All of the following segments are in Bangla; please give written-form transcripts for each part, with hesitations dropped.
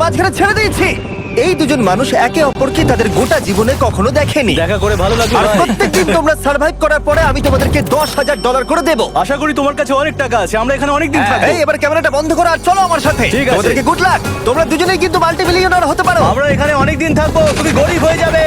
মাঝখানে ছেড়ে দিয়েছি। এই দুজন মানুষ একে অপরকে তাদের গোটা জীবনে কখনো দেখেনি। দেখা করে ভালো লাগলো আর ভাই। প্রত্যেকদিন তোমরা সার্ভাইভ করার পরে আমি তোমাদেরকে $10,000 করে দেবো। আশা করি তোমার কাছে অনেক টাকা আছে, আমরা এখানে অনেক দিন থাকবো। এই এবার ক্যামেরাটা বন্ধ করো আর চলো আমার সাথে। ঠিক আছে। তোমাদেরকে গুড লাক। তোমরা দুজনেই কিন্তু মাল্টিমিলিয়নার হতে পারো। আমরা এখানে অনেক দিন থাকবো, তুমি গরিব হয়ে যাবে।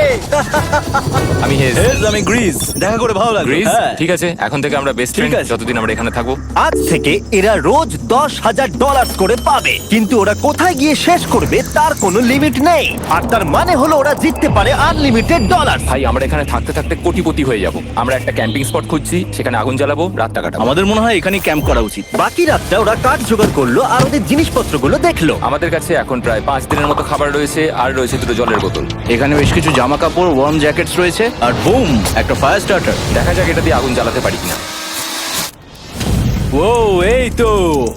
আমি হেজ। আমি গ্রিস। দেখা করে ভালো লাগলো। গ্রিস, হ্যাঁ। ঠিক আছে, এখন থেকে আমরা বেস্ট ফ্রেন্ড আছে। যতদিন আমরা এখানে থাকবো। আজ থেকে এরা রোজ $10,000 করে পাবে, কিন্তু ওরা কোথায় গিয়ে শেষ করবে তার কোনো লিমিট নেই। আর তার মানে হলো ওরা জিততে পারে আনলিমিটেড ডলার। ভাই আমরা এখানে থাকতে থাকতে কোটিপতি হয়ে যাব। আমরা একটা ক্যাম্পিং স্পট খুঁজছি, সেখানে আগুন জ্বালাবো, রাতটা কাটাবো। আমাদের মনে হয় এখানে ক্যাম্প করা উচিত। বাকি রাতটা ওরা কাঠ জোগাড় করলো আর ওদের জিনিসপত্রগুলো দেখলো। আমাদের কাছে এখন প্রায় 5 দিনের মতো খাবার রয়েছে, আর রয়েছে 2টো জলের বোতল। এখানে বেশ কিছু জামা কাপড়, ওয়ার্ম জ্যাকেটস রয়েছে, আর বুম, একটা ফায়ার স্টার্টার। দেখা যাক এটা দিয়ে আগুন জ্বালাতে পারি কিনা। ও, এই তো।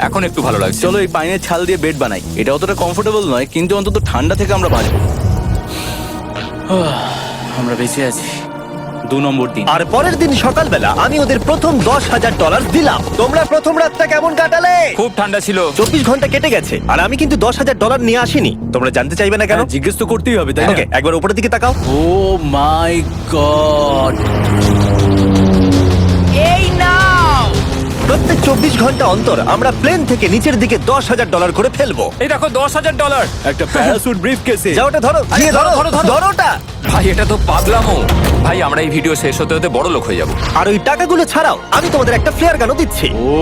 এখন একটু ভালো লাগছে। চলো এই পাইনের ছাল দিয়ে বেড বানাই। এটা অতটা কমফোর্টেবল নয়, কিন্তু অন্তত ঠান্ডা থেকে আমরা বাঁচবো। আমরা বেঁচে আছি। 2 নম্বর দিন। আর পরের দিন সকালবেলা আমি ওদের প্রথম $10,000 দিলাম। তোমরা প্রথম রাতটা কেমন কাটালে? খুব ঠান্ডা ছিল। 24 ঘন্টা কেটে গেছে আর আমি কিন্তু $10,000 নিয়ে আসিনি। তোমরা জানতে চাইবে না কেন? হ্যাঁ, জিজ্ঞেস তো করতেই হবে, তাই না? ওকে, একবার উপরের দিকে তাকাও। ও মাই গড। প্রত্যেক 24 ঘন্টা অন্তর আমরা প্লেন থেকে নিচের দিকে $10,000 করে ফেলবো। এই দেখো $10,000। একটা প্যারাসুট ব্রিফকেসে। যাও ওটা ধরো, গিয়ে ধরো, ধরো ওটা। ভাই এটা তো পাগলামো। ভাই আমরা এই ভিডিও শেষ হতে হতে বড় লোক হয়ে যাব। আর ওই টাকাগুলো ছাড়াও আমি তোমাদের একটা ফ্লেয়ার গানও দিচ্ছি। ও,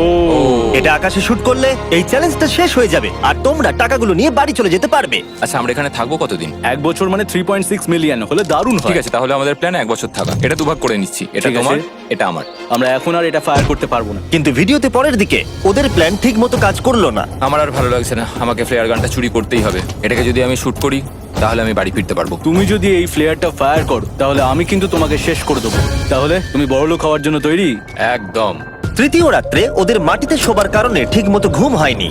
এটা আকাশে শুট করলে এই চ্যালেঞ্জটা শেষ হয়ে যাবে আর তোমরা টাকাগুলো নিয়ে বাড়ি চলে যেতে পারবে। আচ্ছা আমরা এখানে থাকবো কতদিন? 1 বছর মানে 3.6 মিলিয়ন হলে দারুণ হয়। ঠিক আছে, তাহলে আমাদের প্ল্যান 1 বছর থাকা। এটা দুভাগ করে নিচ্ছি, এটা ঠিক আছে। তোমার, এটা আমার। আমরা এখন আর এটা ফায়ার করতে পারবো না। কিন্তু ভিডিওতে পরের দিকে ওদের প্ল্যান ঠিক মতো কাজ করলো না। আমার আর ভালো লাগছে না, আমাকে ফ্লেয়ার গানটা চুরি করতেই হবে। এটাকে যদি আমি শুট করি তাহলে আমি বাড়ি ফিরতে পারবো। তুমি যদি এই ফ্লেয়ারটা ফায়ার করো তাহলে আমি কিন্তু তোমাকে শেষ করে দেবো। তাহলে তুমি বড়লোক হওয়ার জন্য তৈরি? একদম। তৃতীয় রাত্রে ওদের মাটিতে শোবার কারণে ঠিক মতো ঘুম হয়নি।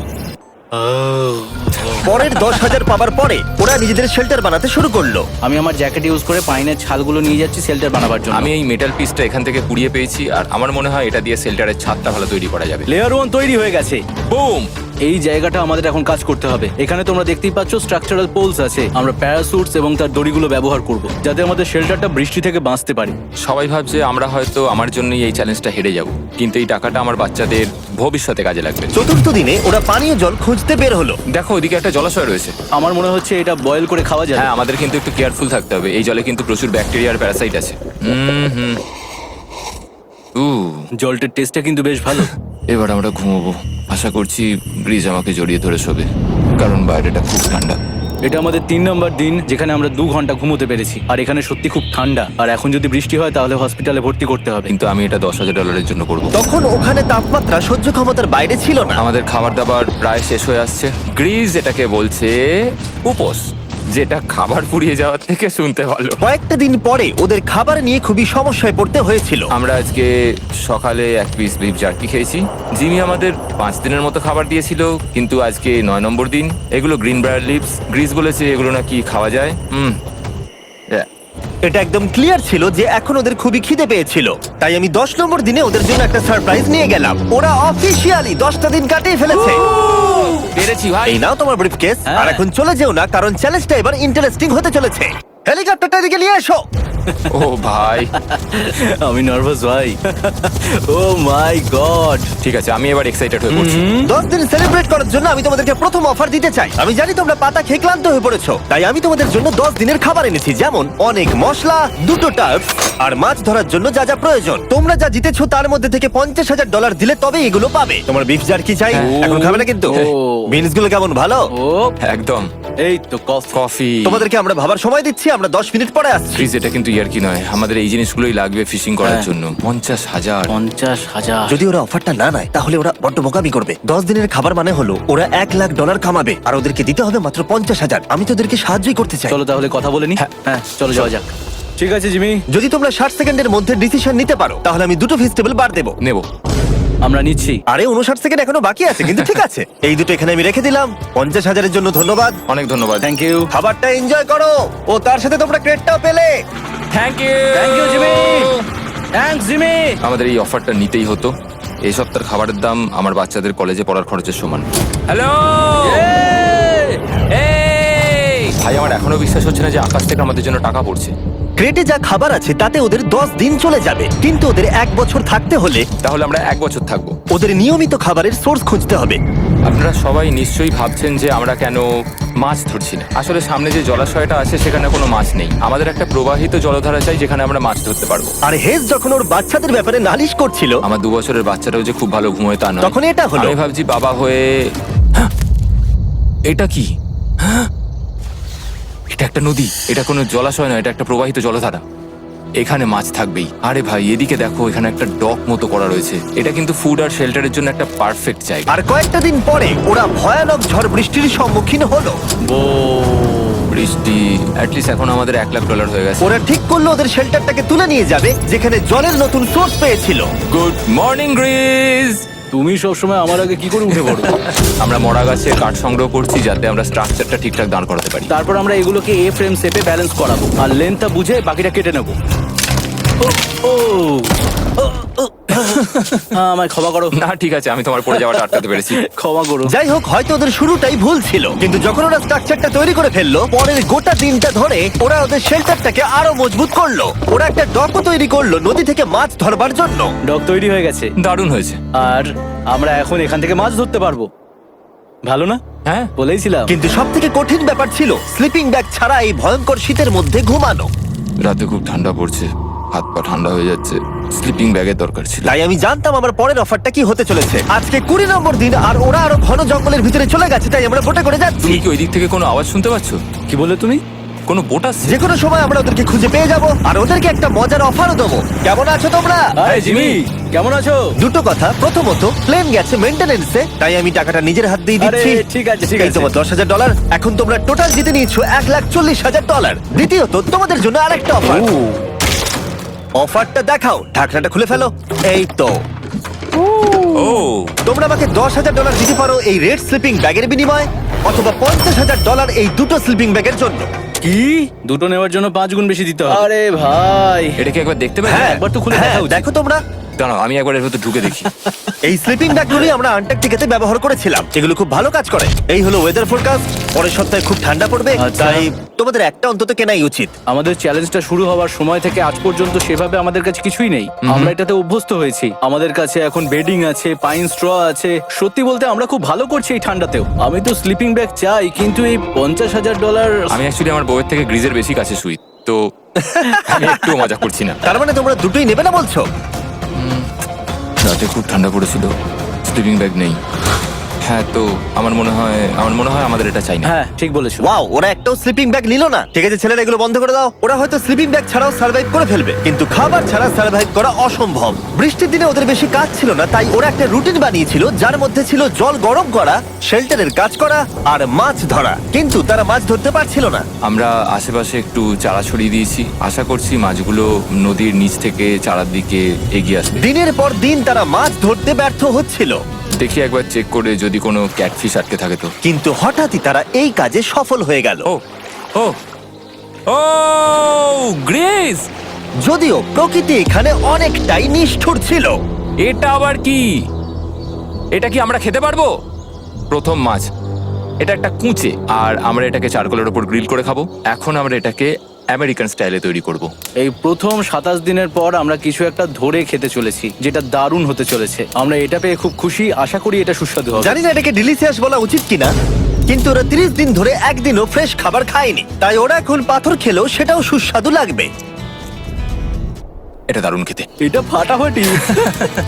পরের 10,000 পাবার পরে ওরা নিজেদের শেল্টার বানাতে শুরু করলো। আমি আমার জ্যাকেট ইউজ করে পাইনের ছালগুলো নিয়ে যাচ্ছি শেল্টার বানাবার জন্য। আমি এই মেটাল পিসটা এখান থেকে কুড়িয়ে পেয়েছি, আর আমার মনে হয় এটা দিয়ে শেল্টারের ছাদটা ভালো তৈরি করা যাবে। লেয়ার 1 তৈরি হয়ে গেছে। বুম। এই জায়গাটা আমাদের এখন কাজ করতে হবে। এখানে তোমরা দেখতেই পাচ্ছ স্ট্রাকচারাল পোলস আছে। আমরা প্যারাসুটস এবং তার দড়িগুলো ব্যবহার করব যাতে আমাদের শেল্টারটা বৃষ্টি থেকে বাঁচতে পারি। সবাই ভাবছে আমরা হয়তো আমার জন্যই এই চ্যালেঞ্জটা হেরে যাব, কিন্তু এই টাকাটা আমার বাচ্চাদের ভবিষ্যতে কাজে লাগবে। চতুর্থ দিনে ওরা পানীয় জল খুঁজতে বের হলো। দেখো ওইদিকে একটা জলাশয় রয়েছে। আমার মনে হচ্ছে এটা বয়েল করে খাওয়া যায়। হ্যাঁ, আমাদের কিন্তু একটু কেয়ারফুল থাকতে হবে। এই জলে কিন্তু প্রচুর ব্যাকটেরিয়া আর প্যারাসাইট আছে। হুম। জলটার টেস্টটা কিন্তু বেশ ভালো। এবার আমরা ঘুমোবো। আশা করছি ব্রিজ আমাকে জড়িয়ে ধরে শোবে, কারণ বাইরেটা খুব ঠান্ডা। এটা আমাদের 3 নম্বর দিন যেখানে আমরা 2 ঘন্টা ঘুমোতে পেরেছি। আর এখানে সত্যি খুব ঠান্ডা। আর এখন যদি বৃষ্টি হয় তাহলে হসপিটালে ভর্তি করতে হবে। কিন্তু আমি এটা $10,000 জন্য করব। তখন ওখানে তাপমাত্রা সহ্য ক্ষমতার বাইরে ছিল না। আমাদের খাবার দাবার প্রায় শেষ হয়ে আসছে। গ্রিজ এটাকে বলছে উপোস, যেটা খাবার পুড়িয়ে যাওয়ার থেকে শুনতে ভালো। কয়েকটা দিন পরে ওদের খাবার নিয়ে খুবই সমস্যায় পড়তে হয়েছিল। আমরা আজকে সকালে 1 পিস বিফ জার্কি খেয়েছি। জিমি আমাদের 5 দিনের মতো খাবার দিয়েছিল, কিন্তু আজকে 9 নম্বর দিন। এগুলো গ্রিন ব্রায়ার লিভস। গ্রিজ বলেছে এগুলো নাকি খাওয়া যায়। এটা একদম ক্লিয়ার ছিল যে এখন ওদের খুবই খিদে পেয়েছিল। তাই আমি 10 নম্বর দিনে ওদের জন্য একটা সারপ্রাইজ নিয়ে গেলাম। ওরা অফিসিয়ালি 10টা দিন কাটিয়ে ফেলেছে। পেরেছি ভাই। এই নাও তোমার ব্রিফকেস। হ্যাঁ। আর এখন চলে যেও না, কারণ চ্যালেঞ্জটা এবার ইন্টারেস্টিং হতে চলেছে। হেলিকপ্টারটা এদিকে নিয়ে এসো। ও ভাই, আমি নার্ভাস ভাই। ও মাই গড। ঠিক আছে, আমি এবার এক্সাইটেড হয়ে পড়ছি। 10 দিন সেলিব্রেট করার জন্য আমি তোমাদেরকে প্রথম অফার দিতে চাই। আমি জানি তোমরা পাতা খেয়ে ক্লান্ত হয়ে পড়েছো, তাই আমি তোমাদের জন্য 10 দিনের খাবার এনেছি, যেমন অনেক মশলা, 2টো টার্ফ আর মাছ ধরার জন্য যা যা প্রয়োজন। তোমরা যা জিতেছো তার মধ্যে থেকে $50,000 দিলে তবে এগুলো পাবে। তোমার বিফ জার্কি চাই? এখন খাবে না কিন্তু। ও। বিনস গুলো কেমন ভালো? ও একদম। এই তো কফি। কফি। তোমাদেরকে আমরা ভাবার সময় দিচ্ছি, আমরা 10 মিনিট পরে আসছি। ফ্রিজ, এটা কিন্তু ইয়ার কি নয়, আমাদের এই জিনিসগুলোই লাগবে ফিশিং করার হ্যাঁ। জন্য। 50,000। 50,000। যদি ওরা অফারটা না নেয় তাহলে ওরা বড্ড বোকামি করবে। 10 দিনের খাবার মানে হলো ওরা $1,00,000 কামাবে আর ওদেরকে দিতে হবে মাত্র 50,000। আমি তো ওদেরকে সাহায্যই করতে চাই। চলো তাহলে কথা বলে নি। হ্যাঁ, চলো যাওয়া যাক। ঠিক আছে জিমি, যদি তোমরা 60 সেকেন্ডের মধ্যে ডিসিশন নিতে পারো তাহলে আমি 2টো ভেজিটেবল বার দেবো। নেব। আমরা নিচ্ছি। আরে 59 সেকেন্ড এখনো বাকি আছে, কিন্তু ঠিক আছে। এই দুটো এখানে আমি রেখে দিলাম। 50,000-এর জন্য ধন্যবাদ। অনেক ধন্যবাদ। Thank you. খাবারটা এনজয় করো। ও তার সাথে তোমরা ক্রেডটাও পেলে। Thank you. Thank you Jimmy. Thanks Jimmy. আমাদের এই অফারটা নিতেই হতো। এই সপ্তাহের খাবারের দাম আমার বাচ্চাদের কলেজে পড়ার খরচের সমান। হ্যালো। ভাই আমার এখনো বিশ্বাস হচ্ছে না যে আকাশ থেকে আমাদের জন্য টাকা পড়ছে। ক্রেটে যা খাবার আছে তাতে ওদের 10 দিন চলে যাবে, কিন্তু ওদের 1 বছর থাকতে হলে তাহলে আমরা 1 বছর থাকবো। ওদের নিয়মিত খাবারের সোর্স খুঁজতে হবে। আপনারা সবাই নিশ্চয়ই ভাবছেন যে আমরা কেন মাছ ধরছি না। আসলে সামনে যে জলাশয়টা আছে সেখানে কোনো মাছ নেই। আমাদের একটা প্রবাহিত জলধারা চাই যেখানে আমরা মাছ ধরতে পারবো। আর হেজ যখন ওর বাচ্চাদের ব্যাপারে নালিশ করছিল, আমার 2 বছরের বাচ্চাটাও যে খুব ভালো ঘুমোয় তা নয়। তখন এটা হলো। আমি ভাবছি বাবা হয়ে হ্যাঁ! এটা কি হ্যাঁ! এটা একটা নদী, এটা কোনো জলাশয় নয়, এটা একটা প্রবাহিত জলধারা। এখানে মাছ থাকবেই। আরে ভাই এদিকে দেখো, এখানে একটা ডক মতো করা রয়েছে। এটা কিন্তু ফুড আর শেল্টারের জন্য একটা পারফেক্ট জায়গা। আর কয়েকটা দিন পরে ওরা ভয়ানক ঝড় বৃষ্টির সম্মুখীন হলো। বৃষ্টি অ্যাটলিস্ট এখন আমাদের $1,00,000 হয়ে গেছে। ওরা ঠিক করলো ওদের শেল্টারটাকে তুলে নিয়ে যাবে, যেখানে জলের নতুন সোর্স পেয়েছিল। Good morning Greece. তুমি সবসময় আমার আগে কি করে উঠে পড়ো? আমরা মরা গাছে কাঠ সংগ্রহ করছি যাতে আমরা স্ট্রাকচারটা ঠিকঠাক দাঁড় করাতে পারি। তারপর আমরা এগুলোকে এ ফ্রেম শেপে ব্যালেন্স করাবো আর লেন্থটা বুঝে বাকিটা কেটে নেবো। আমায় ক্ষমা করো। না ঠিক আছে, আমি তোমার পড়ে যাওয়াটা আটকাতে পেরেছি। ক্ষমা করো। যাই হোক, হয়তো ওদের শুরুটাই ভুল ছিল, কিন্তু যখন ওরা স্ট্রাকচারটা তৈরি করে ফেললো, পরের গোটা দিনটা ধরে ওরা ওদের শেল্টারটাকে আরো মজবুত করলো। ওরা একটা ডকও তৈরি করলো নদী থেকে মাছ ধরবার জন্য। ডক তৈরি হয়ে গেছে দারুণ হয়েছে। আর আমরা এখন এখান থেকে মাছ ধরতে পারবো। ভালো না? হ্যাঁ বলেইছিলাম। কিন্তু সব থেকে কঠিন ব্যাপার ছিল স্লিপিং ব্যাগ ছাড়া এই ভয়ঙ্কর শীতের মধ্যে ঘুমানো। রাতে খুব ঠান্ডা পড়ছে, হাত পা ঠান্ডা হয়ে যাচ্ছে। স্লিপিং ব্যাগের দরকার ছিল। তাই আমি জানতাম আমার পরের অফারটা কি হতে চলেছে। আজকে 20 নম্বর দিন, আর ওরা আরো ঘন জঙ্গলের ভিতরে চলে গেছে, তাই আমরা বোটে করে যাচ্ছি। তুমি কি ওই দিক থেকে কোনো আওয়াজ শুনতে পাচ্ছ? কি বললে তুমি? কোনো বোট আসছে? যে কোনো সময় আমরা ওদেরকে খুঁজে পেয়ে যাব, আর ওদেরকে একটা মজার অফারও দেবো। কেমন আছো তোমরা? আরে জিমি, কেমন আছো? দুটো কথা, প্রথমত প্লেন গেছে মেইনটেনেন্সে, তাই আমি টাকাটা নিজের হাত দিয়ে আরে দিচ্ছি। ঠিক আছে ঠিক এই আছে। তোমার $10,000। এখন তোমরা টোটাল জিতে নিয়েছো $1,40,000। দ্বিতীয়ত তোমাদের জন্য আরেকটা অফার। অফারটা দেখাও, ঢাকনাটা খুলে ফেলো। এই তো ও তোমরা আমাকে $10,000 দিতে পারো এই রেড স্লিপিং ব্যাগের বিনিময়ে, অথবা $50,000 এই দুটো স্লিপিং ব্যাগের জন্য। কি? দুটো নেওয়ার জন্য 5 গুণ বেশি দিতে হবে? আরে ভাই, এটা কি একবার দেখতে পাই? হ্যাঁ একবার তো খুলে হ্যাঁ, দেখা উচিত। দেখো তোমরা। দাঁড়াও আমি একবার এর ভেতর ঢুকে দেখি। এই স্লিপিং ব্যাগগুলি আমরা আন্টার্কটিকাতে ব্যবহার করেছিলাম, এগুলো খুব ভালো কাজ করে। এই হলো ওয়েদার ফোরকাস্ট, পরের সপ্তাহে খুব ঠান্ডা পড়বে, আচ্ছা। তাই তোমাদের একটা অন্তত কেনাই উচিত। আমাদের চ্যালেঞ্জটা শুরু হওয়ার সময় থেকে আজ পর্যন্ত সেভাবে আমাদের কাছে কিছুই নেই। আমরা এটাতে অভ্যস্ত হয়েছি। আমাদের কাছে এখন বেডিং আছে, পাইন স্ট্র আছে। সত্যি বলতে আমরা খুব ভালো করছি এই ঠান্ডাতেও। আমি তো স্লিপিং ব্যাগ চাই, কিন্তু এই $50,000। আমি অ্যাকচুয়ালি আমার বউয়ের থেকে গ্রিজের বেশি কাছে শুই, তো আমি একটু মজা করছি না। তার মানে তোমরা দুটোই নেবে না বলছো? রাতে খুব ঠান্ডা পড়েছিল, স্লিপিং ব্যাগ নেই। হ্যাঁ, তো আমার মনে হয় আমাদের এটা চাই না। হ্যাঁ ঠিক বলেছো। ওয়াও, ওরা একটাও স্লিপিং ব্যাগ নিল না। ঠিক আছে ছেলেরা, এগুলো বন্ধ করে দাও। ওরা হয়তো স্লিপিং ব্যাগ ছাড়াও সার্ভাইভ করে ফেলবে, কিন্তু খাবার ছাড়া সার্ভাইভ করা অসম্ভব। বৃষ্টির দিনে ওদের বেশি কাজ ছিল না, তাই ওরা একটা রুটিন বানিয়েছিল যার মধ্যে ছিল জল গরম করা, শেল্টারের কাজ করা আর মাছ ধরা। কিন্তু তারা মাছ ধরতে পারছিল না। আমরা আশেপাশে একটু চারা ছড়িয়ে দিয়েছি, আশা করছি মাছগুলো নদীর নিচ থেকে চারার দিকে এগিয়ে আসবে। দিনের পর দিন তারা মাছ ধরতে ব্যর্থ হচ্ছিল, দেখি একবার চেক করে যদি কোনো ক্যাটফিশ আটকে থাকে তো। কিন্তু হঠাৎই তারা এই কাজে সফল হয়ে গেল। ও ও ও গ্রেস, যদিও প্রকৃতি এখানে অনেকটাই নিষ্ঠুর ছিল। এটা আবার কি? এটা কি আমরা খেতে পারবো? প্রথম মাছ, এটা একটা কুঁচে, আর আমরা এটাকে চারকোলের ওপর গ্রিল করে খাবো। এখন আমরা এটাকে আমেরিকান স্টাইলে তৈরি করব। এই প্রথম 27 দিনের পর আমরা কিছু একটা ধরে খেতে চলেছি, যেটা দারুণ হতে চলেছে। আমরা এটা পেয়ে খুব খুশি, আশা করি এটা সুস্বাদু হবে। জানি না এটাকে ডিলিশিয়াস বলা উচিত কিনা, কিন্তু ওরা 30 দিন ধরে একদিনও ফ্রেশ খাবার খায়নি, তাই ওরা এখন পাথর খেলেও সেটাও সুস্বাদু লাগবে। এটা দারুণ খেতে। এটা ফাটাফাটি।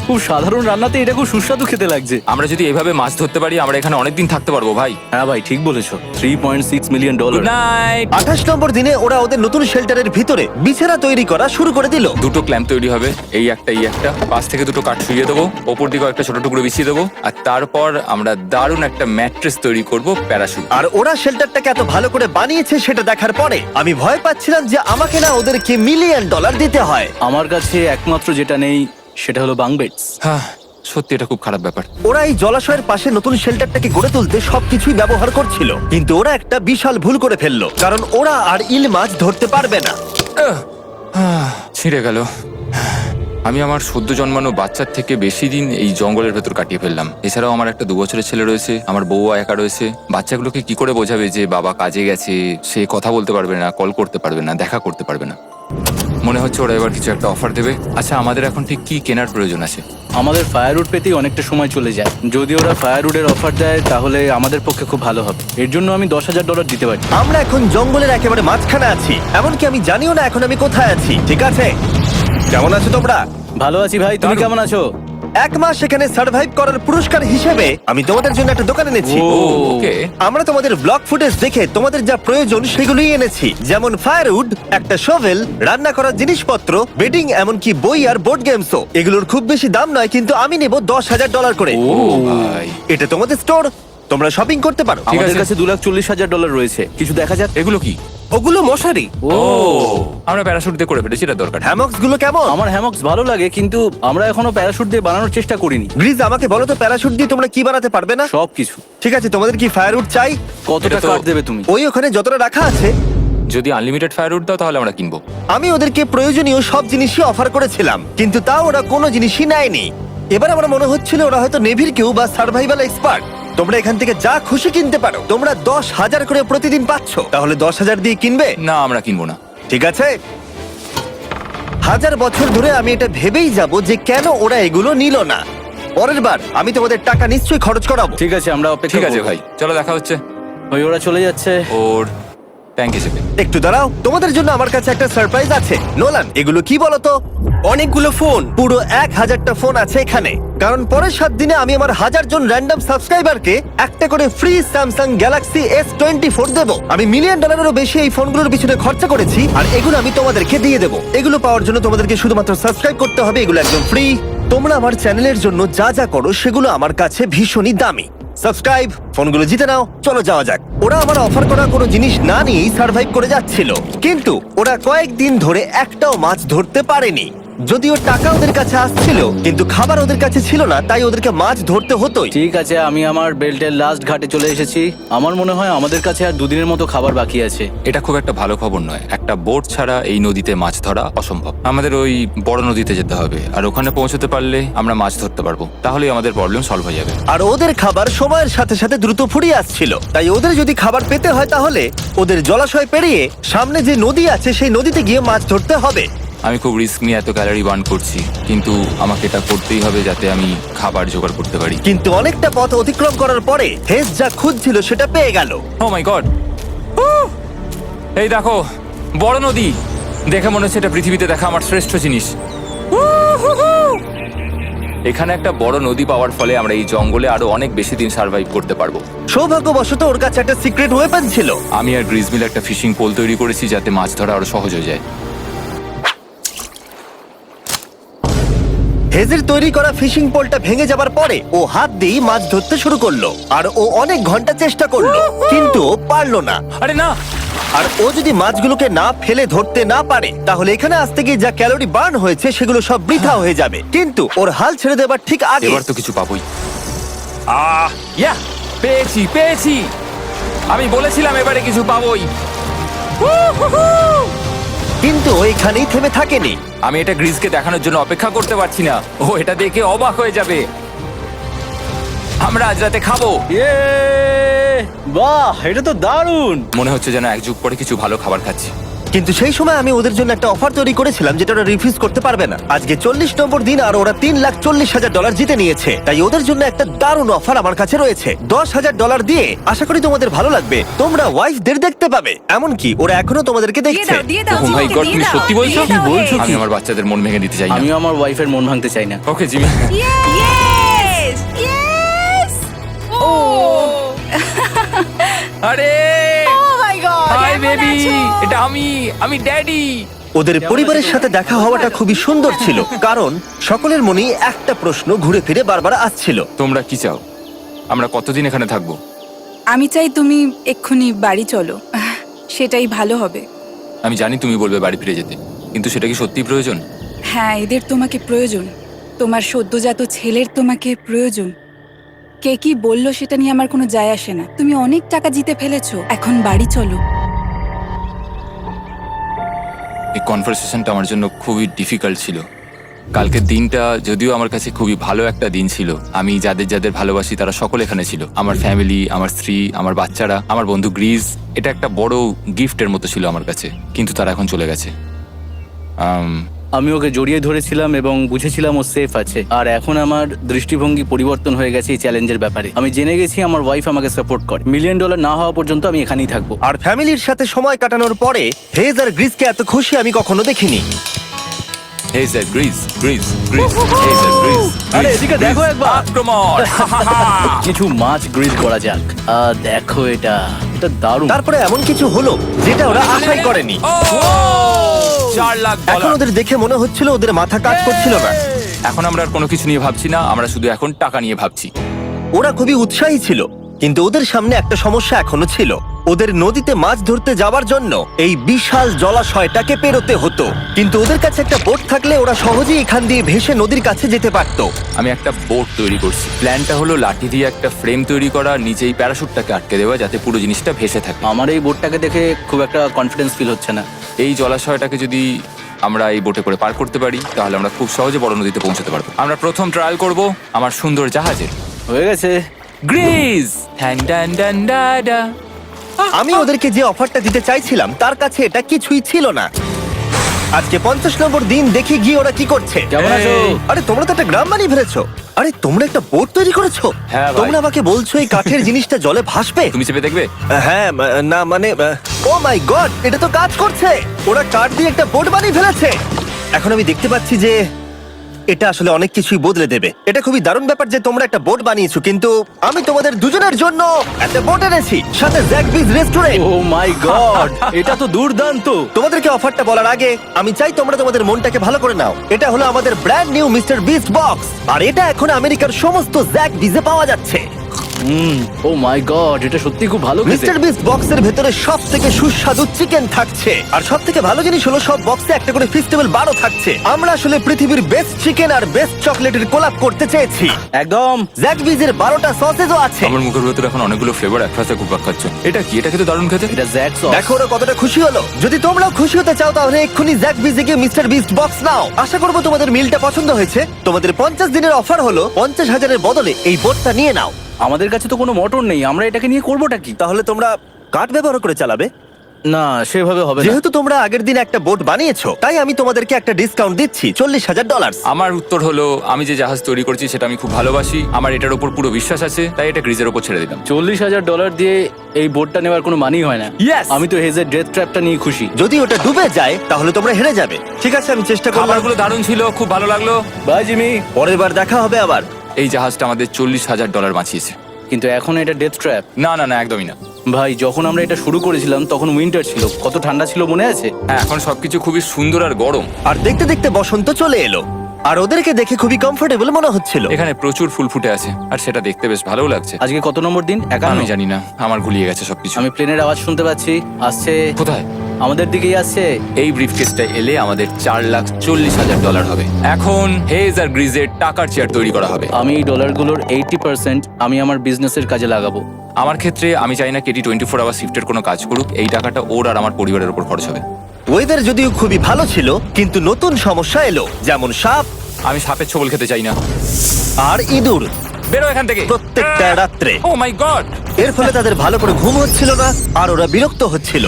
খুব সাধারণ রান্নাতে এটা খুব সুস্বাদু খেতে লাগছে। আমরা যদি এভাবে মাছ ধরতে পারি আমরা এখানে অনেকদিন থাকতে পারবো ভাই। হ্যাঁ ভাই ঠিক বলেছো। $3.6 মিলিয়ন। Good night. 28 নম্বর দিনে ওরা ওদের নতুন শেল্টারের ভিতরে বিছানা তৈরি করা শুরু করে দিল। দুটো ক্ল্যাম্প তৈরি হবে, এই একটা, পাশ থেকে দুটো কাঠ শুইয়ে দেবো, ওপর দিকেও একটা ছোট টুকরো বিছিয়ে দেবো, আর তারপর আমরা দারুণ একটা ম্যাট্রেস তৈরি করব, প্যারাশুট। আর ওরা শেল্টারটাকে এত ভালো করে বানিয়েছে সেটা দেখার পরে আমি ভয় পাচ্ছিলাম যে আমাকে না ওদেরকে $1 মিলিয়ন দিতে হয়। আমার কাছে একমাত্র যেটা নেই সেটা হলো বাঙ্ক বেডস। হ্যাঁ সত্যি এটা খুব খারাপ ব্যাপার। ওরা এই জলাশয়ের পাশে নতুন শেল্টারটাকে গড়ে তুলতে সবকিছুই ব্যবহার করছিল, কিন্তু ওরা একটা বিশাল ভুল করে ফেললো, কারণ ওরা আর ইল মাছ ধরতে পারবে না। ছিঁড়ে গেল। আমি আমার সদ্য জন্মানো বাচ্চার থেকে বেশি দিন এই জঙ্গলের ভেতর কাটিয়ে ফেললাম। এছাড়াও আমার একটা 2 বছরের ছেলে রয়েছে, আমার বউ একা রয়েছে। বাচ্চাগুলোকে কি করে বোঝাবে যে বাবা কাজে গেছে, সে কথা বলতে পারবে না, কল করতে পারবে না, দেখা করতে পারবে না। মনে হচ্ছে ওরা এবার কিছু একটা অফার দেবে। আচ্ছা, আমাদের এখন ঠিক কি কেনার প্রয়োজন আছে? আমাদের ফায়ারউড পেতেই অনেকটা সময় চলে যায়। যদি ওরা ফায়ারউডের অফার দেয় তাহলে আমাদের পক্ষে খুব ভালো হবে। এর জন্য আমি $10,000 দিতে পারি। আমরা এখন জঙ্গলের একেবারে মাঝখানে আছি, এমনকি আমি জানিও না এখন আমি কোথায় আছি। ঠিক আছে, কেমন আছো তোমরা? ভালো আছি ভাই, তুমি দারুণ। কেমন আছো? 1 মাস এখানে সার্ভাইভ করার পুরস্কার হিসেবে আমি তোমাদের জন্য একটা দোকান এনেছি। ও। ওকে, আমরা তোমাদের ব্লগ ফুটেজ দেখে তোমাদের যা প্রয়োজন সেগুলোই এনেছি, যেমন ফায়ারউড, একটা শোভেল, রান্না করার জিনিসপত্র, বেডিং, এমনকি বই আর বোর্ড গেমসও। এগুলোর খুব বেশি দাম নয়, কিন্তু আমি নেব $10,000 করে। ও ভাই, এটা তোমাদের স্টোর, তোমরা শপিং করতে পারো। ঠিক আমাদের আছে। কাছে $2,40,000 রয়েছে। কিছু দেখা যাক। এগুলো কি? ওগুলো মশারি। ও, আমরা প্যারাশুট দিয়ে করে ফেলেছি, এটা দরকার। হ্যামক্স গুলো কেমন? আমার হ্যামক্স ভালো লাগে, কিন্তু আমরা এখনো প্যারাশুট দিয়ে বানানোর চেষ্টা করিনি। গ্রিজ, আমাকে বলো তো, প্যারাশুট দিয়ে তোমরা কি বানাতে পারবে না? সবকিছু। ঠিক আছে, তোমাদের কি ফায়ারউড চাই? কতটা এটা তো- কাট দেবে তুমি? ওই ওখানে যতটা রাখা আছে। যদি আনলিমিটেড ফায়ারউড দাও তাহলে আমরা কিনবো। আমি ওদেরকে প্রয়োজনীয় সব জিনিসই অফার করেছিলাম, কিন্তু তাও ওরা কোনো জিনিসই নেয়নি। এবার আমার মনে হচ্ছিল ওরা হয়তো নেভির কেউ বা সার্ভাইভাল এক্সপার্ট। তোমরা এখান থেকে যা খুশি কিনতে পারো। তোমরা 10,000 করে প্রতিদিন পাচ্ছ, তাহলে 10,000 দিয়ে কিনবে? না, আমরা কিনবো না। ঠিক আছে। 1000 বছর ধরে আমি এটা ভেবেই যাব যে কেন ওরা এগুলো নিল না। পরের বার আমি তোমাদের টাকা নিশ্চয়ই খরচ করাবো। ঠিক আছে, আমরা অপেক্ষা ঠিক আছে করব। ভাই, চলো দেখা হচ্ছে। ওই ওরা চলে যাচ্ছে। ওর ব্যাংক হিসেবে। একটু দাঁড়াও, তোমাদের জন্য আমার কাছে একটা সারপ্রাইজ আছে। নোলান, এগুলো কি বলো তো? অনেকগুলো ফোন, পুরো 1000টা ফোন আছে এখানে। কারণ পরের 7 দিনে আমি আমার 1000 জন র্যান্ডম সাবস্ক্রাইবারকে একটা করে ফ্রি স্যামসাং গ্যালাক্সি S24 দেবো। আমি $1 মিলিয়নেরও বেশি এই ফোনগুলোর পিছনে খরচা করেছি, আর এগুলো আমি তোমাদেরকে দিয়ে দেবো। এগুলো পাওয়ার জন্য তোমাদেরকে শুধুমাত্র সাবস্ক্রাইব করতে হবে, এগুলো একদম ফ্রি। তোমরা আমার চ্যানেলের জন্য যা যা করো সেগুলো আমার কাছে ভীষণই দামি। সাবস্ক্রাইব, ফোনগুলো জিতে নাও। চলো যাওয়া যাক। ওরা আমার অফার করা কোনো জিনিস না নিয়েই সার্ভাইভ করে যাচ্ছিল, কিন্তু ওরা কয়েকদিন ধরে একটাও মাছ ধরতে পারেনি। যদিও টাকা ওদের কাছে আসছিল, কিন্তু খাবার ওদের কাছে ছিল না, তাই ওদেরকে মাছ ধরতে হতোই। ঠিক আছে, আমি আমার বেল্টের লাস্ট ঘাটে চলে এসেছি। আমার মনে হয় আমাদের কাছে আর 2 দিনের মতো খাবার বাকি আছে। এটা খুব একটা ভালো খবর নয়। একটা বোট ছাড়া এই নদীতে মাছ ধরা অসম্ভব। আমাদের ওই বড় নদীতে যেতে হবে, আর ওখানে পৌঁছতে পারলে আমরা মাছ ধরতে পারবো। তাহলেই আমাদের প্রবলেম সলভ হয়ে যাবে। আর ওদের খাবার সময়ের সাথে সাথে দ্রুত ফুরিয়ে আসছিল, তাই ওদের যদি খাবার পেতে হয় তাহলে ওদের জলাশয় পেরিয়ে সামনে যে নদী আছে সেই নদীতে গিয়ে মাছ ধরতে হবে। আমি খুব রিস্ক নিয়ে এত ক্যালোরি বার্ন করছি, কিন্তু আমাকে এটা করতেই হবে যাতে আমি খাবার জোগাড় করতে পারি। কিন্তু অনেকটা পথ অতিক্রম করার পরে হেস যা খুঁজছিল সেটা পেয়ে গেল। ও মাই গড, এই দেখো বড় নদী। দেখে মনে হচ্ছে এটা পৃথিবীতে দেখা আমার শ্রেষ্ঠ জিনিস। এখানে একটা বড় নদী পাওয়ার ফলে আমরা এই জঙ্গলে আরো অনেক বেশি দিন সার্ভাইভ করতে পারবো। সৌভাগ্যবশত ওর কাছে একটা সিক্রেট ওয়েপন ছিল। আমি আর গ্রিজমিল একটা ফিশিং পোল তৈরি করেছি যাতে মাছ ধরা আরো সহজ হয়ে যায়। হেজের তৈরি করা ফিশিং পোলটা ভেঙে যাবার পরে ও হাত দিয়ে মাছ ধরতে শুরু করলো, আর ও অনেক ঘন্টা চেষ্টা করলো, কিন্তু ও পারলো না। আরে না, আর ও যদি মাছগুলোকে না ফেলে ধরতে না পারে তাহলে এখানে আসতে গিয়ে যা ক্যালোরি বার্ন হয়েছে সেগুলো সব বৃথা হয়ে যাবে। কিন্তু ওর হাল ছেড়ে দেবার ঠিক আগে এবার তো কিছু পাবোই। ইয়া, পেয়েছি পেয়েছি। আমি বলেছিলাম এবারে কিছু পাবোই। কিন্তু ও এখানেই থেমে থাকেনি। আমি এটা গ্রিজকে দেখানোর জন্য অপেক্ষা করতে পারছি না। ও এটা দেখে অবাক হয়ে যাবে। আমরা আজ রাতে খাবো। ইয়ে! বাহ, এটা তো দারুণ। মনে হচ্ছে যেন এক যুগ পরে কিছু ভালো খাবার খাচ্ছি। কিন্তু সেই সময় আমি ওদের জন্য একটা অফার তৈরি করেছিলাম যেটা ওরা রিফিউজ করতে পারবে না। আজকে 40 নম্বর দিন আর ওরা $3,40,000 জিতে নিয়েছে, তাই ওদের জন্য একটা দারুণ অফার আমার কাছে রয়েছে। $10,000 দিয়ে আশা করি তোমাদের ভালো লাগবে। তোমরা ওয়াইফদের দেখতে পাবে, এমনকি ওরা এখনো তোমাদেরকে দেখছে। ও মাই গড, তুমি সত্যি বলছো? কি বলছো? আমি আমার বাচ্চাদের মন ভেঙে দিতে চাই না। আমিও আমার ওয়াইফের মন ভাঙতে চাই না। Okay Jimmy. Yes! Yes! Oh! আরে Oh my God! হাই কেমন বেবি, আছো? এটা আমি ড্যাডি। ওদের পরিবারের সাথে দেখা হওয়াটা খুবই সুন্দর ছিল, কারণ সকলের মনেই একটা প্রশ্ন ঘুরে ফিরে বারবার আসছিল। তোমরা কি চাও? আমরা কতদিন এখানে থাকবো? আমি চাই তুমি এক্ষুনি বাড়ি চলো, সেটাই ভালো হবে। আমি জানি তুমি বলবে বাড়ি ফিরে যেতে, কিন্তু সেটা কি সত্যি প্রয়োজন? হ্যাঁ, এদের তোমাকে প্রয়োজন। তোমার সদ্যজাত ছেলের তোমাকে প্রয়োজন। কে কি বললো সেটা নিয়ে আমার কোনো যায় আসে না। তুমি অনেক টাকা জিতে ফেলেছো, এখন বাড়ি চলো। এই কনভারসেশনটা আমার জন্য খুবই ডিফিকাল্ট ছিল। কালকের দিনটা যদিও আমার কাছে খুবই ভালো একটা দিন ছিল। আমি যাদের যাদের ভালোবাসি তারা সকলে এখানে ছিল। আমার ফ্যামিলি, আমার স্ত্রী, আমার বাচ্চারা, আমার বন্ধু গ্রিস। এটা একটা বড় গিফটের মতো ছিল আমার কাছে, কিন্তু তারা এখন চলে গেছে। আমি ওকে জড়িয়ে ধরেছিলাম এবং বুঝেছিলাম ও সেফ আছে। আর এখন আমার দৃষ্টিভঙ্গি পরিবর্তন হয়ে গেছে এই চ্যালেঞ্জের ব্যাপারে। আমি জেনে গেছি আমার ওয়াইফ আমাকে সাপোর্ট করে। $1 মিলিয়ন না হওয়া পর্যন্ত আমি এখানেই থাকবো। আর ফ্যামিলির সাথে সময় কাটানোর পরে হেজ আর গ্রিসকে এত খুশি আমি কখনো দেখিনি। Hey sir, Greece, Greece, Greece, hey sir, Greece. আরে এদিকে দেখো একবার। আক্রমণ! কিছু মাছ গ্রিল করা যাক। দেখো এটা দারুণ। তারপরে এমন কিছু হলো যেটা ওরা আশাই করেনি। ও! 4 লাখ এখন ডলার। ওদের দেখে মনে হচ্ছিল ওদের মাথা কাজ করছিল না। এখন আমরা আর কোনো কিছু নিয়ে ভাবছি না, আমরা শুধু এখন টাকা নিয়ে ভাবছি। ওরা খুবই উৎসাহী ছিল, কিন্তু ওদের সামনে একটা সমস্যা এখনো ছিল। ওদের নদীতে মাছ ধরতে যাওয়ার জন্য এই বিশাল জলাশয়টাকে পেরোতে হতো, কিন্তু ওদের কাছে একটা বোট থাকলে ওরা সহজেই এখান দিয়ে ভেসে নদীর কাছে যেতে পারতো। আমি একটা বোট তৈরি করছি। প্ল্যানটা হলো লাঠি দিয়ে একটা ফ্রেম তৈরি করা, নিচেই প্যারাশুটটাকে আটকে দেওয়া, যাতে পুরো জিনিসটা ভেসে থাকে। আমার এই বোটটাকে দেখে খুব একটা কনফিডেন্স ফিল হচ্ছে না। এই জলাশয়টাকে যদি আমরা এই বোটে করে পার করতে পারি, তাহলে আমরা খুব সহজে বড় নদীতে পৌঁছতে পারবো। আমরা প্রথম ট্রায়াল করব আমার সুন্দর জাহাজের। হয়ে গেছে। গ্রিস! হ্যান ডান ডান ডা ডা। আমি ওদেরকে যে অফারটা দিতে চাইছিলাম তার কাছে এটা কিছুই ছিল না। আজকে 50 নম্বর দিন, দেখি গিয়ে ওরা কি করছে। কেমন আছো? আরে তোমরা তো একটা গ্রাম বানিয়ে ফেলেছো। আরে তোমরা একটা বোট তৈরি করেছো? হ্যাঁ ভাই। তোমরা আমাকে বলছো এই কাঠের জিনিসটা জলে ভাসবে? তুমি চেপে দেখবে? হ্যাঁ, না মানে, ও মাই গড, এটা তো কাজ করছে। ওরা কাঠ দিয়ে একটা বোট বানিয়ে ফেলেছে। এখন আমি দেখতে পাচ্ছি যে এটা আসলে অনেক কিছুই বদলে দেবে। এটা খুবই দারুণ ব্যাপার যে তোমরা একটা বোট বানিয়েছো, কিন্তু আমি তোমাদের দুজনের জন্য একটা বোট এনেছি, সাথে জ্যাকবিজ রেস্টুরেন্ট। ও মাই গড, এটা তো দুর্দান্ত। তোমাদেরকে অফারটা বলার আগে আমি চাই তোমরা তোমাদের মনটাকে ভালো করে নাও। এটা হলো আমাদের brand new Mister Beast box, আর এটা এখন আমেরিকার সমস্ত জ্যাকবিজে পাওয়া যাচ্ছে। ও মাই গড, এটা সত্যি খুব ভালো খেতে। মিস্টার বিস্ট বক্সের ভেতরে সব থেকে সুস্বাদু চিকেন থাকছে, আর সব থেকে ভালো জিনিস হলো সব বক্সে একটা করে ফেস্টিভ্যাল বারও থাকছে। আমরা আসলে পৃথিবীর বেস্ট চিকেন আর বেস্ট চকলেটের কোলাপ করতে চেয়েছি। একদম। জ্যাকবিজের 12টা সসেজও আছে। আমার মুখের ভেতরে এখন অনেকগুলো ফ্লেভার একসাথে ঘুরপাক খাচ্ছে। এটা কি? এটা কিন্তু দারুণ খেতে। এটা জ্যাক সস। দেখো ওরা কতটা খুশি হলো। যদি তোমরাও খুশি হতে চাও তাহলে এক্ষুনি জ্যাকবিজে গিয়ে মিস্টার বিস্ট বক্স নাও। আশা করবো তোমাদের মিলটা পছন্দ হয়েছে। তোমাদের 50 দিনের অফার হলো 50,000-এর বদলে এই বোটটা নিয়ে নাও। আমাদের কাছে তো কোনো মোটর নেই, আমরা এটাকে নিয়ে করবোটা কি? তাহলে তোমরা কাঠ ব্যবহার করে চালাবে? না, সেভাবে হবে না। যেহেতু তোমরা আগের দিন একটা বোট বানিয়েছো, তাই আমি তোমাদেরকে একটা ডিসকাউন্ট দিচ্ছি, $40,000। আমার উত্তর হলো, আমি যে জাহাজ তৈরি করছি সেটা আমি খুব ভালোবাসি, আমার এটার উপর পুরো বিশ্বাস আছে, তাই এটা গ্রিজের উপর ছেড়ে দিলাম। $40,000 দিয়ে এই বোটটা নেওয়ার কোনো মানেই হয় না। Yes! আমি তো হেজের ডেথ ট্র্যাপটা নিয়ে খুশি। যদি ওটা ডুবে যায় তাহলে তোমরা হেরে যাবে। ঠিক আছে, আমি চেষ্টা করলাম। খাবারগুলো দারুণ ছিল, খুব ভালো লাগলো। Bye Jimmy. পরের বার দেখা হবে আবার। এই জাহাজটা আমাদের $40,000 বাঁচিয়েছে। কিন্তু এখন এটা ডেথ ট্র্যাপ। না না না, একদমই না। ভাই, যখন আমরা এটা শুরু করেছিলাম তখন উইন্টার ছিল, কত ঠান্ডা ছিল মনে আছে? হ্যাঁ, এখন সবকিছু খুবই সুন্দর আর গরম। আর দেখতে দেখতে বসন্ত চলে এলো, আর ওদেরকে দেখে খুবই কমফোর্টেবল মনে হচ্ছিল। এখানে প্রচুর ফুল ফুটে আছে, আর সেটা দেখতে বেশ ভালো লাগছে। আজকে কত নম্বর দিন? 51। আমি জানি না, আমার গুলিয়ে গেছে সবকিছু। আমি প্লেনের আওয়াজ শুনতে পাচ্ছি, আসছে। কোথায়? আমাদের দিকেই আসছে। এই ব্রিফকেসটা এলে আমাদের $4,40,000 হবে। এখন হেজ আর গ্রিজের টাকার চেয়ার তৈরি করা হবে। আমি এই ডলারগুলোর 80% আমি আমার বিজনেসের কাজে লাগাবো। আমার ক্ষেত্রে আমি চাই না কেটি 24 আওয়ার শিফটের কোনো কাজ করুক। এই টাকাটা ওর আর আমার পরিবারের উপর খরচ হবে। ওয়েদার যদিও খুবই ভালো ছিল, কিন্তু নতুন সমস্যা এলো, যেমন সাপ আমি সাপের ছোবল খেতে চাই না। আর ইঁদুর বেরো এখান থেকে প্রত্যেকটা রাত্রে। ও মাই গড! এর ফলে তাদের ভালো করে ঘুম হচ্ছিল না, আর ওরা বিরক্ত হচ্ছিল।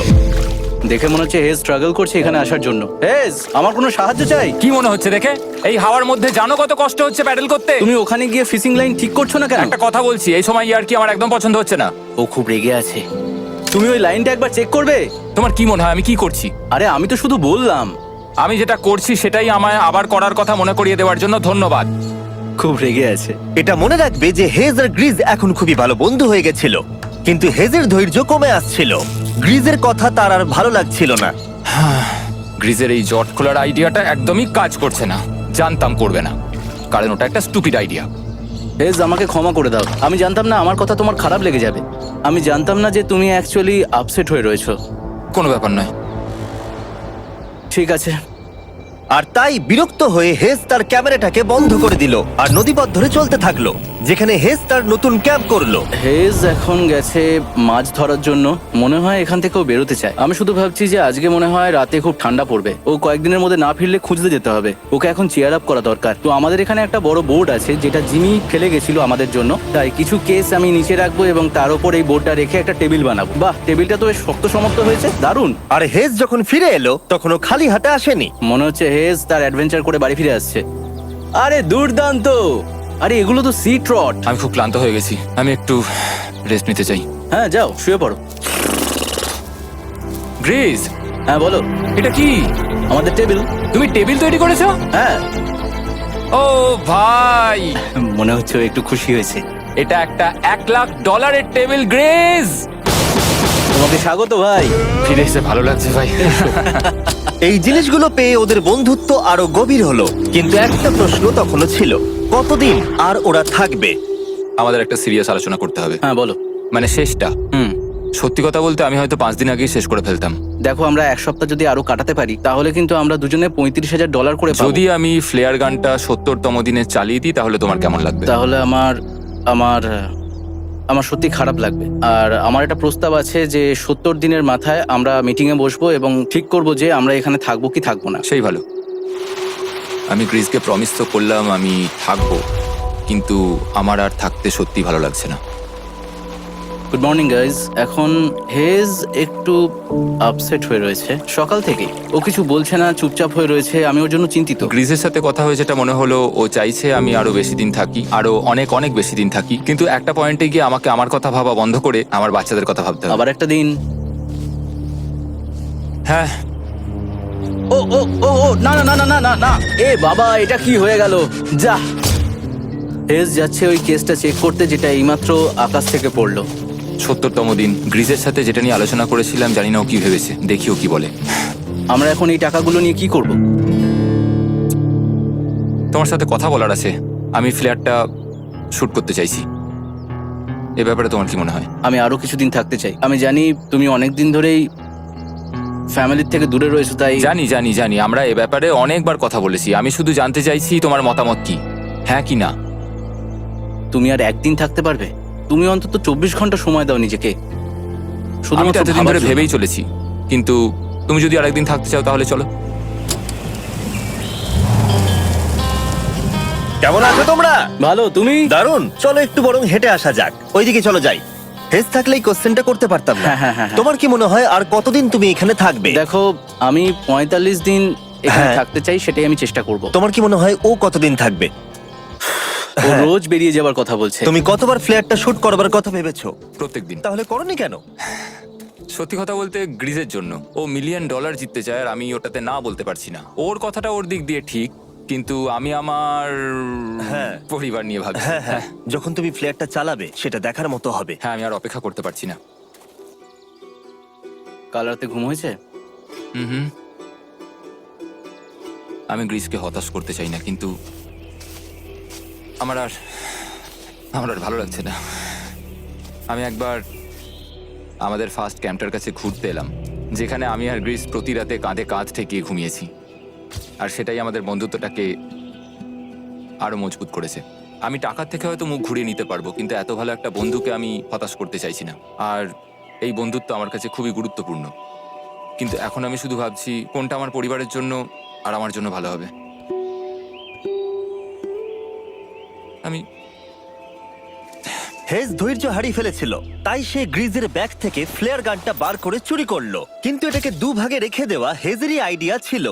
দেখে মনে হচ্ছে হেজ স্ট্রাগল করছে এখানে আসার জন্য। হেজ, আমার কোনো সাহায্য চাই? কি মনে হচ্ছে দেখে? এই হাওয়ার মধ্যে জানো কত কষ্ট হচ্ছে প্যাডেল করতে? তুমি ওখানে গিয়ে ফিশিং লাইন ঠিক করছো না কেন? একটা কথা বলছি, এই সময় ইয়ার কি আমার একদম পছন্দ হচ্ছে না। ও খুব রেগে আছে। তুমি ওই লাইনটা একবার চেক করবে? তোমার কি মনে হয় আমি কি করছি? আরে আমি তো শুধু বললাম। আমি যেটা করছি সেটাই আমায় আবার করার কথা মনে করিয়ে দেওয়ার জন্য ধন্যবাদ। খুব রেগে আছে। এটা মনে রাখবে যে হেজ আর গ্রিজ এখন খুবই ভালো বন্ধু হয়ে গেছিল, কিন্তু হেজের ধৈর্য কমে আসছিল। গ্রিজের কথা তার আর ভালো লাগছিল না। গ্রিজের এই জট খোলার আইডিয়াটা একদমই কাজ করছে না। জানতাম করবে না, কারণ ওটা একটা স্টুপিড আইডিয়া। হেজ, আমাকে ক্ষমা করে দাও। আমি জানতাম না আমার কথা তোমার খারাপ লেগে যাবে। আমি জানতাম না যে তুমি অ্যাকচুয়ালি আপসেট হয়ে রয়েছো। কোনো ব্যাপার নয়। ঠিক আছে। আর তাই বিরক্ত হয়ে হেজ তার ক্যামেরাটাকে বন্ধ করে দিল আর নদীপথ ধরে চলতে থাকলো। যেখানে হেজ তার নতুন ক্যাম্প করলো। হেজ এখন গেছে মাছ ধরার জন্য, মনে হয় এখান থেকেও বেরোতে চায়। আমি শুধু ভাবছি যে আজকে মনে হয় রাতে খুব ঠান্ডা পড়বে, ও কয়েকদিনের মধ্যে না ফিরলে খুঁজতে যেতে হবে। ওকে এখন চেয়ার আপ করা দরকার। তো আমাদের এখানে একটা বড় বোর্ড আছে যেটা জিমি ফেলে গেছিল আমাদের জন্য, তাই কিছু কেস আমি নিচে রাখবো এবং তার উপর এই বোর্ডটা রেখে একটা টেবিল বানাবো। বাহ, টেবিলটা তো বেশ শক্ত সমর্থ হয়েছে, দারুণ। আর হেজ যখন ফিরে এলো তখন ও খালি হাতে আসেনি। মনে হচ্ছে হেজ তার অ্যাডভেঞ্চার করে বাড়ি ফিরে আসছে। আরে দুর্দান্ত! আরে এগুলো তো সি ট্রট। আমি খুব ক্লান্ত হয়ে গেছি, আমি একটু রেস্ট নিতে চাই। হ্যাঁ যাও শুয়ে পড়ো। গ্রেস, হ্যাঁ বলো। এটা কি? আমাদের টেবিল। তুমি টেবিল তৈরি করেছো? হ্যাঁ, ও ভাই, মনে হচ্ছে ও একটু খুশি হয়েছে। এটা একটা $1,00,000 টেবিল। গ্রেস, তোমাকে স্বাগত ভাই। ফিরে এসে ভালো লাগছে ভাই। এই জিনিসগুলো পেয়ে ওদের বন্ধুত্ব আরো গভীর হলো, কিন্তু একটা প্রশ্ন তখনও ছিল, কতদিন আর ওরা থাকবে? আমাদের একটা সিরিয়াস আলোচনা করতে হবে, হ্যাঁ বলো। মানে শেষটা। সত্যি কথা বলতে আমি হয়তো 5 দিন আগেই শেষ করে ফেলতাম। দেখো, আমরা এক সপ্তাহ যদি আরো কাটাতে পারি তাহলে কিন্তু আমরা দুজনে $35,000 করে পাবো। যদি আমি ফ্লেয়ার গানটা 70তম দিনে চালিয়ে দিই তাহলে তোমার কেমন লাগবে? তাহলে আমার সত্যি খারাপ লাগবে। আর আমার একটা প্রস্তাব আছে যে 70 দিনের মাথায় আমরা মিটিং এ বসবো এবং ঠিক করব যে আমরা এখানে থাকবো কি থাকবো না। সেই ভালো। আমি গ্রিসকে প্রমিস তো করলাম আমি থাকবো, কিন্তু আমার আর থাকতে সত্যি ভালো লাগছে না। Good morning guys. এখন হেজ একটু আপসেট হয়ে রয়েছে সকাল থেকেই। ও কিছু বলছে না, চুপচাপ হয়ে রয়েছে। আমি ওর জন্য চিন্তিত। গ্রিসের সাথে কথা হয়ে যেটা মনে হলো, ও চাইছে আমি আরো বেশি দিন থাকি, আরো অনেক অনেক বেশি দিন থাকি। কিন্তু একটা পয়েন্টে গিয়ে আমাকে আমার কথা ভাবা বন্ধ করে আমার বাচ্চাদের কথা ভাবতে হবে। আবার একটা দিন। হ্যাঁ, ও ও ও ও না না না না না না না, এ বাবা, এটা কি হয়ে গেল? যা, হেজ যাচ্ছে ওই কেসটা চেক করতে যেটা এইমাত্র আকাশ থেকে পড়লো। 70তম দিন। গ্রিসের সাথে যেটা নিয়ে আলোচনা করেছিলাম, জানি না ও কি ভেবেছে, দেখি ও কি বলে। আমরা এখন এই টাকাগুলো নিয়ে কি করব? তোমার সাথে কথা বলার আছে। আমি ফ্ল্যাটটা শুট করতে চাইছি। এ ব্যাপারে তোমার কি মনে হয়? আমি আরো কিছুদিন থাকতে চাই। আমি জানি তুমি অনেক দিন ধরেই ফ্যামিলির থেকে দূরে রয়েছো, তাই জানি জানি জানি, আমরা এ ব্যাপারে অনেকবার কথা বলেছি। আমি শুধু জানতে চাইছি তোমার মতামত কি, হ্যাঁ কি না। তুমি আর একদিন থাকতে পারবে? তুমি অন্তত 24 ঘন্টা সময় দাও নিজেকে। আমি তো শুধুমাত্র এতদিন ভাবার ধরে জন্য। ভেবেই চলেছি, কিন্তু তুমি যদি আরেকদিন থাকতে চাও তাহলে চলো। কেমন আছো তোমরা? ভালো, তুমি? দারুণ। চলো একটু বরং হেঁটে আসা যাক, ওইদিকে চলো যাই। হেজ থাকলে এই কোশ্চেনটা করতে পারতাম না। হ্যাঁ। তোমার কি মনে হয় আর কতদিন তুমি এখানে থাকবে? দেখো, আমি 45 দিন এখানে হ্যাঁ। থাকতে চাই, সেটাই আমি চেষ্টা করব। তোমার কি মনে হয় ও কতদিন থাকবে? ও রোজ বেরিয়ে যাবার কথা বলছে। তুমি কতবার ফ্ল্যাটটা শুট করবার কথা ভেবেছো? প্রত্যেকদিন। তাহলে করনি কেন? সত্যি কথা বলতে গ্রিজের জন্য। ও $1 মিলিয়ন জিততে চায় আর আমি ওটাতে না বলতে পারছি না। ওর কথাটা ওর দিক দিয়ে ঠিক, কিন্তু আমি আমার হ্যাঁ। পরিবার নিয়ে ভাবছি। হ্যাঁ, যখন তুমি ফ্ল্যাটটা চালাবে সেটা দেখার মতো হবে। হ্যাঁ, আমি আর অপেক্ষা করতে পারছি না। কাল রাতে ঘুম হয়েছে? হুম। আমি গ্রিসকে হতাশ করতে চাই না, কিন্তু আমার আর ভালো লাগছে না। আমি একবার আমাদের ফার্স্ট ক্যাম্পটার কাছে ঘুরতে এলাম, যেখানে আমি আর গ্রিস প্রতি রাতে কাঁধে কাঁধ ঠেকিয়ে ঘুমিয়েছি, আর সেটাই আমাদের বন্ধুত্বটাকে আরো মজবুত করেছে। আমি টাকার থেকে হয়তো মুখ ঘুরিয়ে নিতে পারবো, কিন্তু এত ভালো একটা বন্ধুকে আমি হতাশ করতে চাইছি না। আর এই বন্ধুত্ব আমার কাছে খুবই গুরুত্বপূর্ণ। কিন্তু এখন আমি শুধু ভাবছি কোনটা আমার পরিবারের জন্য আর আমার জন্য ভালো হবে। আমি হেজ ধৈর্য হারিয়ে ফেলেছিল, তাই সে গ্রিজের ব্যাগ থেকে ফ্লেয়ার গানটা বার করে চুরি করলো। কিন্তু এটাকে দুভাগে রেখে দেওয়া হেজেরই আইডিয়া ছিল।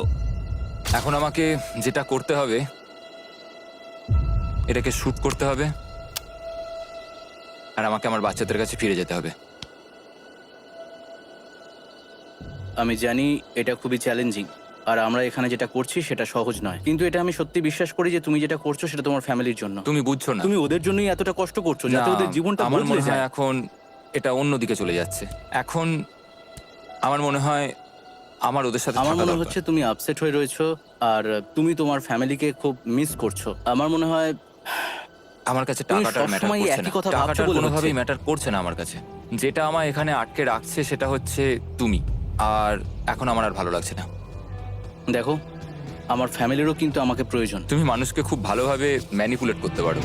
এখন আমাকে যেটা করতে হবে, এটাকে শুট করতে হবে, আর আমাকে আমার বাচ্চাদের কাছে ফিরে যেতে হবে। আমি জানি এটা খুবই চ্যালেঞ্জিং, আর আমরা এখানে যেটা করছি সেটা সহজ নয়, কিন্তু এটা আমি সত্যি বিশ্বাস করি যে তুমি যেটা করছো সেটা তোমার ফ্যামিলির জন্য। তুমি বুঝছো না, তুমি ওদের জন্যই এতটা কষ্ট করছো যাতে না, ওদের জীবনটা আমার বদলে মনে হয় যায়। এখন এটা অন্যদিকে চলে যাচ্ছে। এখন আমার মনে হয় আমার ওদের সাথে আমার থাকা মনে দরকার। হচ্ছে তুমি আপসেট হয়ে রয়েছো আর তুমি তোমার ফ্যামিলিকে খুব মিস করছো। আমার মনে হয় আমার কাছে তুমি টাকাটা ম্যাটার সবসময় করছে একই না। কথা ভাবছো টাকাটা বলে কোনোভাবেই হচ্ছে। ম্যাটার করছে না আমার কাছে। যেটা আমার এখানে আটকে রাখছে সেটা হচ্ছে তুমি, আর এখন আমার আর ভালো লাগছে না। দেখো, আমার ফ্যামিলিরও কিন্তু আমাকে প্রয়োজন। তুমি মানুষকে খুব ভালোভাবে ম্যানিপুলেট করতে পারো,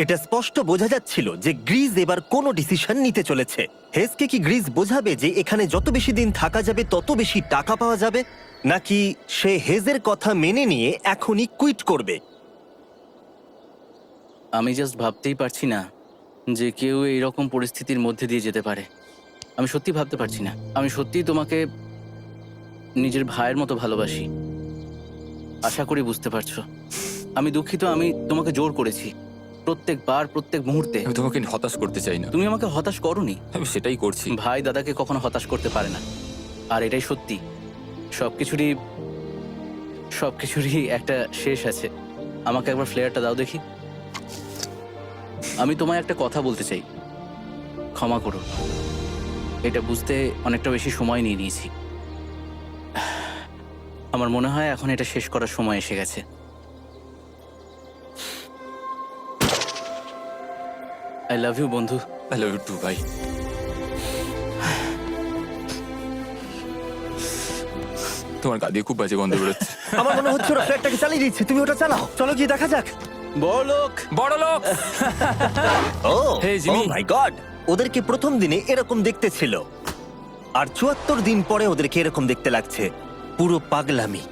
এটা স্পষ্ট বোঝা যাচ্ছিল যে গ্রিজ এবার কোনো ডিসিশন নিতে চলেছে। হেজকে কি গ্রিজ বোঝাবে যে এখানে যত বেশি দিন থাকা যাবে তত বেশি টাকা পাওয়া যাবে, নাকি সে হেজের কথা মেনে নিয়ে এখনই কুইট করবে? আমি জাস্ট ভাবতেই পারছি না যে কেউ এইরকম পরিস্থিতির মধ্যে দিয়ে যেতে পারে। আমি সত্যি ভাবতে পারছি না। আমি সত্যিই তোমাকে নিজের ভাইয়ের মতো ভালোবাসি। আশা করি বুঝতে পারছো। আমি দুঃখিত, আমি তোমাকে জোর করেছি প্রত্যেকবার, প্রত্যেক মুহূর্তে। আমি তোমাকে হতাশ করতে চাই না, তুমি আমাকে হতাশ করোনি। আমি সেটাই করছি। ভাই দাদাকে কখনো হতাশ করতে পারে না, আর এটাই সত্যি। সবকিছুরই একটা শেষ আছে। আমাকে একবার ফ্লেয়ারটা দাও দেখি। আমি তোমায় একটা কথা বলতে চাই, ক্ষমা করো। এটা বুঝতে অনেকটা বেশি সময় নিয়ে নিয়েছি। আমার মনে হয় এখন এটা শেষ করার সময় এসে গেছে। আই লাভ ইউ বন্ধু। আই লাভ ইউ টু ভাই। তোমার গা দিয়ে খুব বাজে গন্ধ বেরোচ্ছে। আমার মনে হচ্ছে ওরা ফ্ল্যাটটাকে চালিয়ে দিচ্ছে। তুমি ওটা চালাও, চলো গিয়ে দেখা যাক। বড়লোক। বড় লোক। ও Hey, Jimmy. মাই গড, ওদেরকে প্রথম দিনে এরকম দেখতে ছিল, আর ৭৪ দিন পরে ওদেরকে এরকম দেখতে লাগছে। পুরো পাগলামি।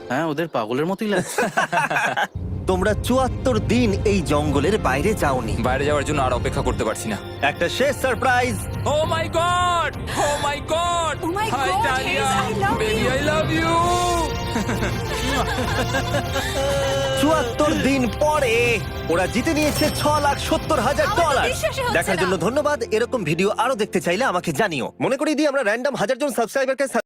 হ্যাঁ, ওদের পাগলের মতোই লাগছে। তোমরা ৭৪ দিন এই জঙ্গলের বাইরে যাওনি। বাইরে যাওয়ার জন্য আর অপেক্ষা করতে পারছি না। একটা শেষ surprise. Oh my God, oh my God, Oh my hi God, Dahlia, Hayes, I love baby you. I love you. ৭৪ দিন পরে ওরা জিতে নিয়েছে $৬,৭০,০০০। বিশ্বাসই হচ্ছে দেখার না। জন্য ধন্যবাদ। এরকম ভিডিও আরো দেখতে চাইলে আমাকে জানিও। মনে করিয়ে দিই, আমরা র্যান্ডম ১,০০০ জন সাবস্ক্রাইবারকে